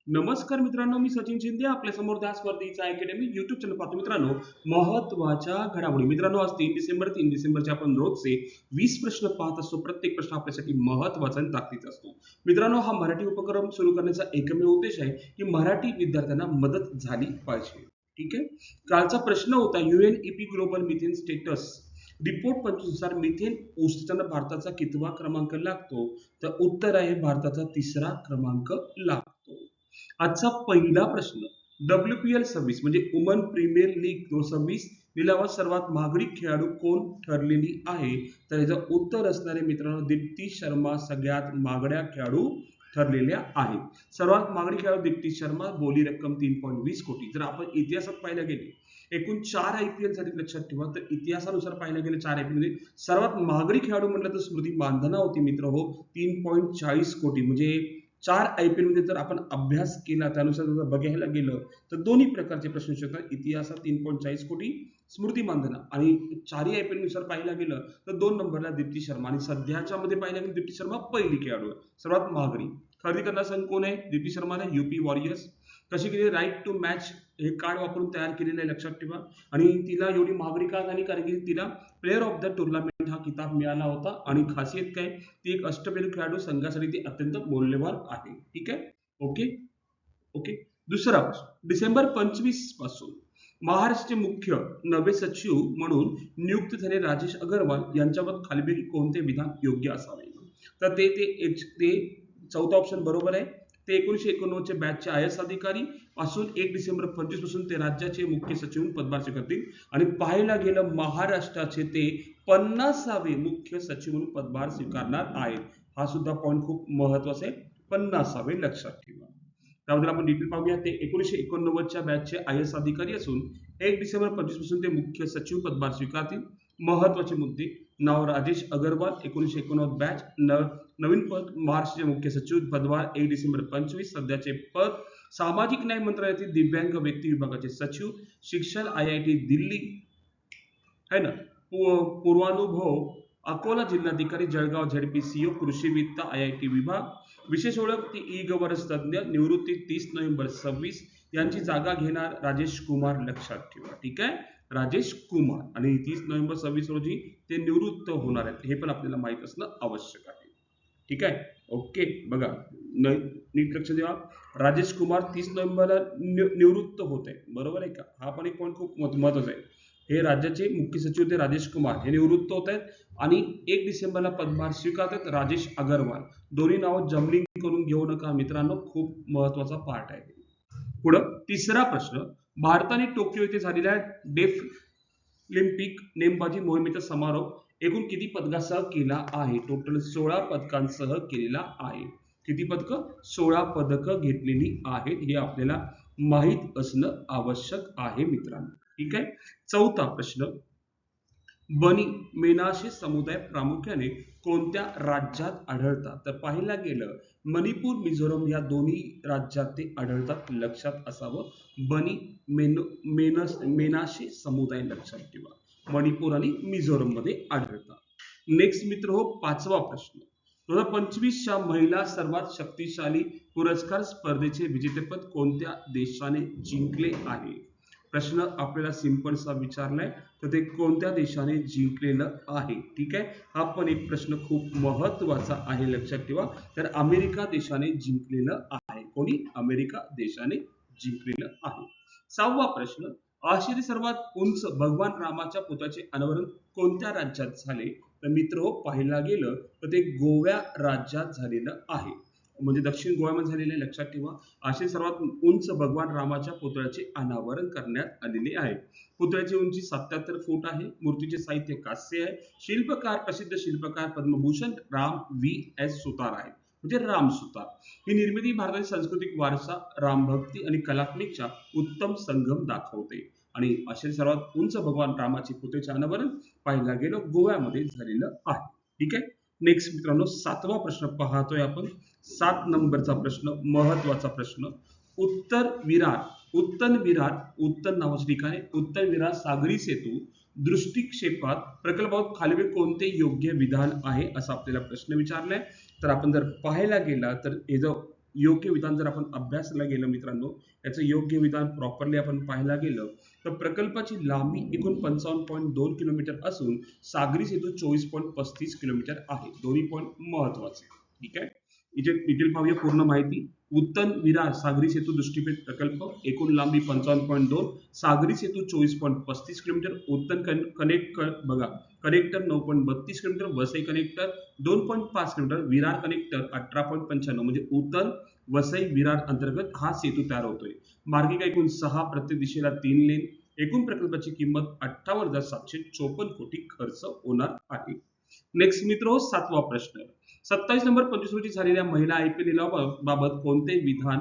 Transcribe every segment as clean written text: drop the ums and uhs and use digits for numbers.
नमस्कार मित्रांनो, मी सचिन शिंदे आपल्या समोर त्या स्पर्धेचा अकॅडमी युट्यूब चॅनल पाहतो. मित्रांनो, महत्त्वाच्या घडामोडी. मित्रांनो, आज 3 डिसेंबरचे आपण रोजचे 20 प्रश्न पाहत असतो. प्रत्येक प्रश्न आपल्यासाठी महत्त्वाचा आणि ताकदीचा असतो. मित्रांनो, हा मराठी उपक्रम सुरू करण्याचा एकमेव उद्देश आहे की मराठी विद्यार्थ्यांना मदत झाली पाहिजे. ठीक आहे. कालचा प्रश्न होता UNEP global methane status report 25 नुसार मिथेन उत्सर्जन भारताचा कितवा क्रमांक लागतो? तर उत्तर आहे भारताचा 3रा क्रमांक लागतो. आजचा पहिला प्रश्न WPL 26 म्हणजे वुमन प्रीमियर लीग 2026 लिलावात सर्वात महागडी खेळाडू कोण ठरलेली आहे? तर याचं उत्तर असणारे मित्रांनो दीप्ती शर्मा सगळ्यात महागड्या खेळाडू ठरलेल्या आहे. सर्वात महागडी खेळाडू दीप्ती शर्मा, बोली रक्कम 3.20 कोटी. जर आपण इतिहासात पाहायला गेले एकूण 4 IPL साठी लक्षात ठेवा, तर इतिहासानुसार पाहायला गेले 4 IPL मध्ये सर्वात महागडी खेळाडू म्हटलं तर स्मृती मानधना होती मित्र हो, 3.40 कोटी. म्हणजे 4 IPL मध्ये जर आपण अभ्यास केला त्यानुसार जर बघायला गेलं तर दोन्ही प्रकारचे प्रश्न येतात. इतिहासात 3.40 कोटी स्मृती मानधना आणि 4 IPL नुसार पाहायला गेलं तर 2 नंबरला दीप्ती शर्मा आणि सध्याच्या मध्ये पाहायला गेलं दीप्ती शर्मा पहिली खेळाडू आहे सर्वात महागडी. खरेदी करणारा संघ कोण आहे? दीप्ती शर्माने UP वॉरियर्स. कशी केली? राईट टू मॅच हे कार्ड वापरून तयार केलेलं आहे, लक्षात ठेवा. आणि तिला एवढी महागडी का झाली? कारण की तिला प्लेअर ऑफ द टुर्नामेंट हा किताब मिळाला होता. आणि खासियत काय? ती एक अष्टपैलू खेळाडू, संघासाठी ती अत्यंत मौल्यवान आहे. ठीक आहे. Okay okay. दुसरा प्रश्न, डिसेंबर 25 पासून महाराष्ट्राचे मुख्य नवे सचिव म्हणून नियुक्त झाले राजेश अगरवाल यांच्यावर खालीलपैकी कोणते विधान योग्य असावे? तर ते चौथा ऑप्शन बरोबर आहे. ते 1989 चे बॅचचे IAS अधिकारी पासून 1 डिसेंबर 25 पासून ते राज्याचे मुख्य सचिव म्हणून पदभार स्वीकारतील. आणि पाहायला गेलं महाराष्ट्राचे ते 50वे मुख्य सचिव म्हणून पदभार स्वीकारणार आहेत. हा सुद्धा पॉईंट खूप महत्वाचा आहे. 50वे लक्षात ठेवा. त्याबद्दल आपण डिटेल पाहूया. ते 1989 च्या बॅचचे IAS अधिकारी असून 1 डिसेंबर 25 पासून ते मुख्य सचिव पदभार स्वीकारतील. महत्वाचे मुद्दे, नाव राजेश अगरवाल, 1989 बॅच, नवीन पद महाराष्ट्राचे मुख्य सचिव, पदभार 1 डिसेंबर 25, सध्याचे पद सामाजिक न्याय मंत्रालयातील दिव्यांग व्यक्ती विभागाचे सचिव, शिक्षण IIT दिल्ली है ना, पूर्वानुभव अकोला जिल्हाधिकारी, जळगाव ZPCO, कृषी वित्त IIT विभाग, विशेष ओळख ती ई-गव्हर्नन्स तज्ञ, निवृत्ती 30 नोव्हेंबर 26. यांची जागा घेणार राजेश कुमार, लक्षात ठेवा. ठीक आहे, राजेश कुमार. आणि 30 नोव्हेंबर 26 रोजी ते निवृत्त होणार आहेत, हे पण आपल्याला माहित असणं आवश्यक आहे. ठीक आहे. ओके. बघा नीट लक्ष द्या. राजेश कुमार 30 नोव्हेंबरला निवृत्त होत आहे, बरोबर आहे का? हा पण एक पॉईंट खूप महत्वाचा आहे. हे राज्याचे मुख्य सचिव ते राजेश कुमार हे निवृत्त होत आहेत आणि 1 डिसेंबरला पदभार स्वीकारतात राजेश अगरवाल. दोन्ही नाव जमलिंग करून घेऊ नका मित्रांनो, खूप महत्वाचा पार्ट आहे. पुढं तिसरा प्रश्न, भारताने टोकियो येथे झालेल्या डेफ ऑलिम्पिक नेमबाजी मोहिमेचा समारोप एकूण किती पदकांसह केला आहे? टोटल 16 पदकांसह केलेला आहे. किती पदक? 16 पदकं घेतलेली आहेत, हे आपल्याला माहित असणं आवश्यक आहे मित्रांनो. ठीक आहे. चौथा प्रश्न, बनी मेनाशे समुदाय प्रामुख्याने कोणत्या राज्यात आढळतात? तर पाहायला गेलं मणिपूर, मिझोरम या दोन्ही राज्यात ते आढळतात, लक्षात असावं. बनी मेनाशे समुदाय लक्षात ठेवा, मणिपूर आणि मिझोरम मध्ये आढळतात. नेक्स्ट मित्र हो, पाचवा प्रश्न, 2025 च्या महिला सर्वात शक्तिशाली पुरस्कार स्पर्धेचे विजेतेपद कोणत्या देशाने जिंकले आहे? प्रश्न आपल्याला सिंपलसा विचारलाय, तर ते कोणत्या देशाने जिंकलेलं आहे? ठीक आहे. हा पण एक प्रश्न खूप महत्वाचा आहे, लक्षात ठेवा. तर अमेरिका देशाने जिंकलेलं आहे. कोणी? अमेरिका देशाने जिंकलेलं आहे. सहावा प्रश्न, आशियातील सर्वात उंच भगवान रामाच्या पुतळ्याचे अनावरण कोणत्या राज्यात झाले? तर मित्र पाहायला गेलं तर ते गोवा राज्यात झालेलं आहे, म्हणजे दक्षिण गोव्यामध्ये झालेले, लक्षात ठेवा. असे सर्वात उंच भगवान रामाच्या पुतळ्याचे अनावरण करण्यात आलेले आहे. पुतळ्याची उंची 77 फूट आहे. मूर्तीचे साहित्य कास्य आहे. शिल्पकार प्रसिद्ध शिल्पकार पद्मभूषण राम VS सुतार आहेत, म्हणजे राम सुतार. ही निर्मिती भारतातील सांस्कृतिक वारसा, रामभक्ती आणि कलात्मकच्या उत्तम संगम दाखवते. आणि असे सर्वात उंच भगवान रामाचे पुतळ्याचे अनावरण पाहायला गेलं गोव्यामध्ये झालेलं आहे. ठीक आहे. नेक्स्ट मित्रांनो, सातवा प्रश्न पाहतोय आपण. 7 नंबरचा प्रश्न, महत्वाचा प्रश्न, उत्तर विरार उत्तर नावाचे ठिकाण आहे. उत्तर विरार सागरी सेतू दृष्टिक्षेपात प्रकल्पात खालील कोणते योग्य विधान आहे, असा आपल्याला प्रश्न विचारलाय. तर आपण जर पाहायला गेला तर हे जो योग्य विधान जर आपण अभ्यासला गेलं मित्रांनो, याचं योग्य विधान प्रॉपरली आपण पाहायला गेलं तर प्रकल्पाची लांबी एकूण 55.2 किलोमीटर असून सागरी सेतू 24.35 किलोमीटर आहे. दोन्ही पॉईंट महत्वाचे. ठीक आहे, इथे डिटेल पाहूया पूर्ण माहिती. उत्तन विरार सागरी सेतू दृष्टिपेठ प्रकल्प, एकूण लांबी 55.2, सागरी सेतू 24.35 किलोमीटर, उत्तन कनेक्ट बघा connector 9.32 kilometre, Vasai connector 2.5 kilometre, Virar connector 18.95 म्हणजे उत्तन वसई विरार अंतर्गत हा सेतू तयार होतोय. मार्गिका एकूण 6, प्रत्येक दिशेला 3 लेन. एकूण प्रकल्पाची किंमत 58,754 कोटी खर्च होणार आहे. नेक्स्ट मित्र, 7वा प्रश्न. 27 नंबर 25 रोजी झालेल्या महिला IPL बाबत कोणते विधान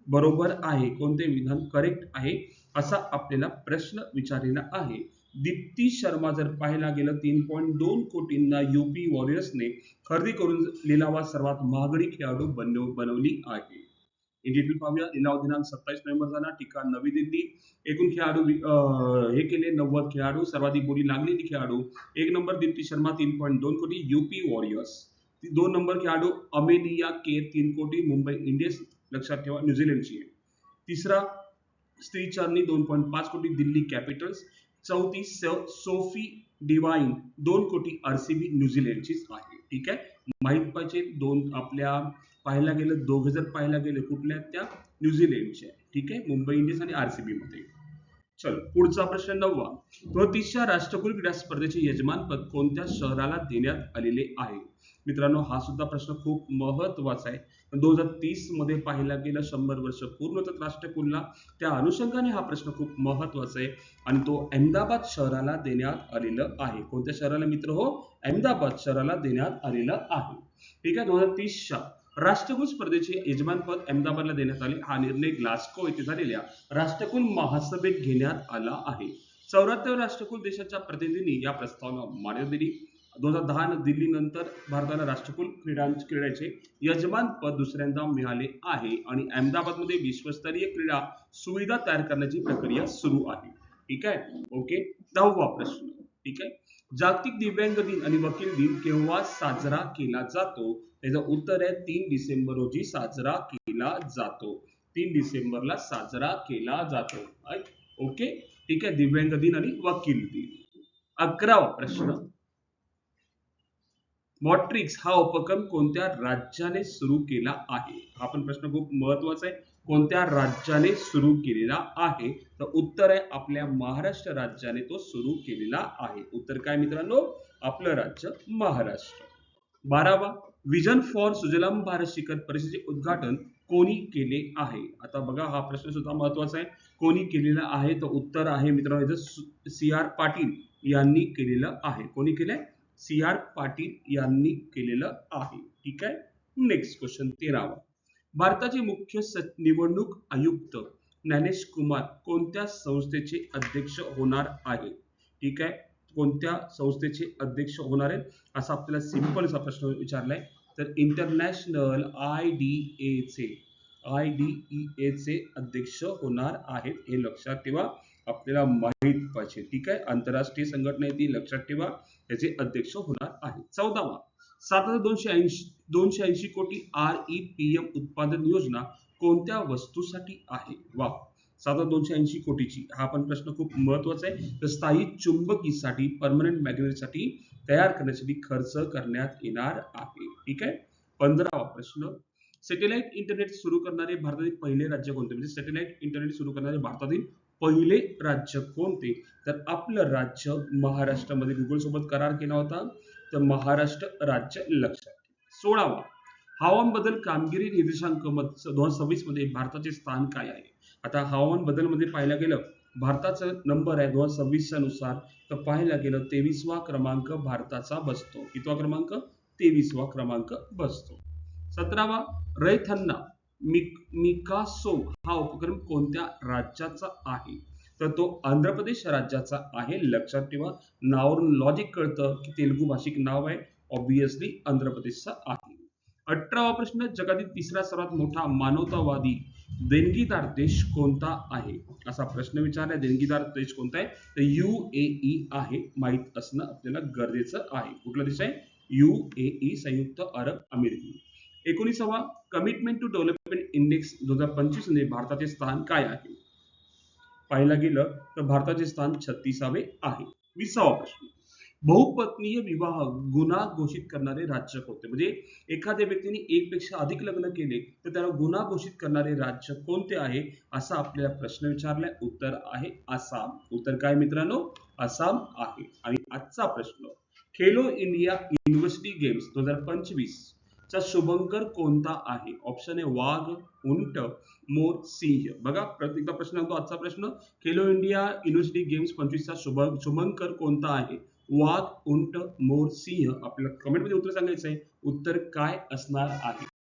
बरोबर आहे, कोणते विधान करेक्ट आहे, असा आपल्याला प्रश्न विचारलेला आहे. दीप्ती शर्मा जर पाहायला गेलं 3.2 कोटींना UP वॉरियर्सने खरेदी करून लिलावात सर्वात महागडी खेळाडू बनवली आहे. डिटेल पाहूया. लिलाव दिनांक 27 नोव्हेंबर झाला, ठिकाण नवी दिल्ली. एकूण खेळाडू हे केले 90 खेळाडू, सर्वाधिक बोली लागलेली खेळाडू 1 नंबर दीप्ती शर्मा 3.2 कोटी UP वॉरियर्स. 2 नंबर खेळाडू अमेलिया केर 3 कोटी मुंबई इंडियन्स, लक्षात ठेवा न्यूझीलंडची आहे. तिसरा स्त्री चार्नी 2.5 कोटी दिल्ली कॅपिटल्स. चौथी सोफी डिवाइन 2 कोटी RCB न्यूझीलंडचीच आहे. ठीक आहे, माहित पाहिजे दोन आपल्या पाहायला गेलं दोघं जर पाहायला गेले कुठल्या त्या न्यूझीलंडच्या. ठीक आहे, मुंबई इंडियन्स आणि RCB मध्ये. चल पुढचा प्रश्न 9वा. 34 राष्ट्रकुल क्रीडा स्पर्धेचे यजमानपद कोणत्या शहराला देण्यात आलेले आहे? मित्रांनो, हा सुद्धा प्रश्न खूप महत्वाचा आहे. 2030 मध्ये पाहायला गेलं 100 वर्ष पूर्ण होतात राष्ट्रकुलला, त्या अनुषंगाने हा प्रश्न खूप महत्वाचा आहे आणि तो अहमदाबाद शहराला देण्यात आलेलं आहे. कोणत्या शहराला मित्र हो? अहमदाबाद शहराला देण्यात आलेलं आहे. ठीक आहे, 2030च्या राष्ट्रकुल स्पर्धेचे यजमानपद अहमदाबादला देण्यात आले. हा निर्णय ग्लासगो येथे झालेल्या राष्ट्रकुल महासभेत घेण्यात आला आहे. 74 राष्ट्रकुल देशाच्या प्रतिनिधींनी या प्रस्तावाला मान्यता दिली. 2010 दिल्ली नंतर भारताला राष्ट्रकुल क्रीडाचे यजमानपद दुसऱ्यांदा मिळाले आहे आणि अहमदाबादमध्ये विश्वस्तरीय क्रीडा सुविधा तयार करण्याची प्रक्रिया सुरू आहे. ठीक आहे, ओके. 10वा प्रश्न. ठीक आहे, जागतिक दिव्यांग दिन आणि वकील दिन केव्हा साजरा केला जातो? त्याचं उत्तर आहे 3 डिसेंबर रोजी साजरा केला जातो. 3 डिसेंबरला साजरा केला जातो. ओके, ठीक आहे, दिव्यांग दिन आणि वकील दिन. 11वा प्रश्न. मॉट्रिक्स हा उपक्रम कोणत्या राज्याने सुरू केला आहे? हा पण प्रश्न खूप महत्वाचा आहे. कोणत्या राज्याने सुरू केलेला आहे? तर उत्तर आहे आपल्या महाराष्ट्र राज्याने तो सुरू केलेला आहे. उत्तर काय मित्रांनो? आपलं राज्य महाराष्ट्र. 12वा. विजन फॉर सुजलाम भारत शिखर परिषदेचे उद्घाटन कोणी केले आहे? आता बघा हा प्रश्न सुद्धा महत्वाचा आहे. कोणी केलेला आहे? तर उत्तर आहे मित्रांनो CR पाटील यांनी केलेलं आहे. कोणी केलंय? CR पाटील यांनी केलेलं आहे. ठीक आहे, नेक्स्ट क्वेश्चन 13वा. भारताचे मुख्य निवडणूक आयुक्त ज्ञानेश कुमार कोणत्या संस्थेचे अध्यक्ष होणार आहे? ठीक आहे, कोणत्या संस्थेचे अध्यक्ष होणार आहे असा आपल्याला सिंपल असा प्रश्न विचारलाय. तर इंटरनॅशनल IDEA चे अध्यक्ष होणार आहेत, हे लक्षात ठेवा, आपल्याला माहित पाहिजे. ठीक आहे, आंतरराष्ट्रीय संघटना आहे ती, लक्षात ठेवा, त्याचे अध्यक्ष होणार आहे. 14वा. 7,280 कोटी REPM उत्पादन योजना कोणत्या वस्तूसाठी आहे? वा, 7,280 कोटीची हा पण प्रश्न खूप महत्वाचा आहे. तर स्थायी चुंबकीसाठी परमनंट मॅग्नेटसाठी तयार करण्यासाठी खर्च करण्यात येणार आहे. ठीक आहे. 15वा प्रश्न. सॅटेलाइट इंटरनेट सुरू करणारे भारतातील पहिले राज्य कोणते? म्हणजे सॅटेलाइट इंटरनेट सुरू करणारे भारतातील पहिले राज्य कोणते? तर आपलं राज्य महाराष्ट्रामध्ये गुगल सोबत करार केला होता, तर महाराष्ट्र राज्य लक्षात. 16वा. हवामान बदल कामगिरी निर्देशांक 2026 मध्ये भारताचे स्थान काय आहे? आता हवामान बदल मध्ये पाहायला गेलं भारताचा नंबर आहे 2026 नुसार, तर पाहायला गेलं 23वा क्रमांक भारताचा बसतो. कितवा क्रमांक? 23वा क्रमांक बसतो. 17वा. रैथन्ना मिकासो हा उपक्रम कोणत्या राज्याचा आहे? तर तो आंध्र प्रदेश राज्याचा आहे, लक्षात ठेवा. नावावरून लॉजिक कळतं की तेलुगू भाषिक नाव आहे, ऑब्विसली आंध्र प्रदेशचा आहे. 18वा प्रश्न. जगातील तिसरा सर्वात मोठा मानवतावादी देणगीदार देश कोणता आहे? असा प्रश्न विचारलाय. देणगीदार देश कोणता आहे? तर UAE आहे, माहित असणं आपल्याला गरजेचं आहे. कुठला देश आहे? UAE, संयुक्त अरब अमिराती. 19वा. कमिटमेंट टू डेव्हलपमेंट इंडेक्स 2025 मध्ये भारताचे स्थान काय आहे? पाहायला गेलं तर भारताचे स्थान 36वे आहे. 20वा प्रश्न. बहुपत्नीय विवाह गुन्हा घोषित करणारे राज्य कोणते? म्हणजे एखाद्या व्यक्तीने एक पेक्षा अधिक लग्न केले तर त्याला गुन्हा घोषित करणारे राज्य कोणते आहे? असा आपल्याला प्रश्न विचारलाय. उत्तर आहे आसाम. उत्तर काय मित्रांनो? आसाम आहे. आणि आजचा प्रश्न, खेलो इंडिया युनिव्हर्सिटी गेम्स 2025 चा शुभंकर कोणता आहे? ऑप्शन आहे वाघ, उंट, मोर, सिंह. बघा एकदा प्रश्न सांगतो. आजचा प्रश्न, खेलो इंडिया युनिव्हर्सिटी गेम्स 25 चा शुभंकर कोणता आहे? वाघ, उंट, मोर, सिंह. आपल्याला कमेंट मध्ये उत्तर सांगायचं आहे. उत्तर काय असणार आहे?